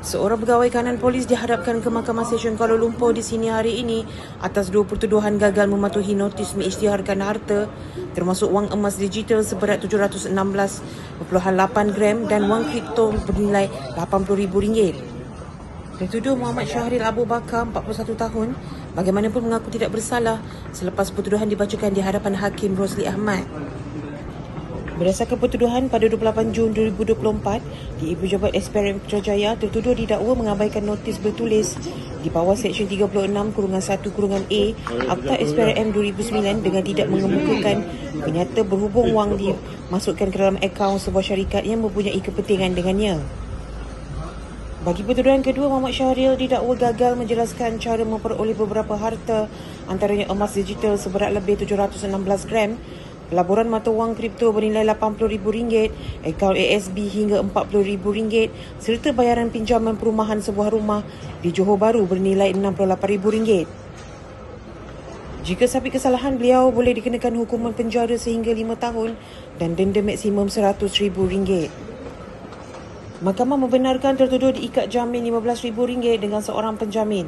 Seorang pegawai kanan polis dihadapkan ke Mahkamah Session Kuala Lumpur di sini hari ini atas dua pertuduhan gagal mematuhi notis mengisytiharkan harta termasuk wang emas digital seberat 716.8 gram dan wang kripto bernilai RM80,000. Tertuduh Muhammad Syahril Abu Bakar, 41 tahun, bagaimanapun mengaku tidak bersalah selepas pertuduhan dibacakan di hadapan Hakim Rosli Ahmad. Berdasarkan pertuduhan pada 28 Jun 2024 di Ibu Pejabat SPRM Putrajaya, tertuduh didakwa mengabaikan notis bertulis di bawah Seksyen 36(1)(a) Akta SPRM 2009 dengan tidak mengemukakan penyata berhubung wang dimasukkan ke dalam akaun sebuah syarikat yang mempunyai kepentingan dengannya. Bagi pertuduhan kedua, Muhammad Syahril didakwa gagal menjelaskan cara memperoleh beberapa harta, antaranya emas digital seberat lebih 716 gram, pelaburan mata wang kripto bernilai RM80,000, akaun ASB hingga RM40,000 serta bayaran pinjaman perumahan sebuah rumah di Johor Bahru bernilai RM68,000. Jika sabit kesalahan, beliau boleh dikenakan hukuman penjara sehingga 5 tahun dan denda maksimum RM100,000. Mahkamah membenarkan tertuduh diikat jamin RM15,000 dengan seorang penjamin.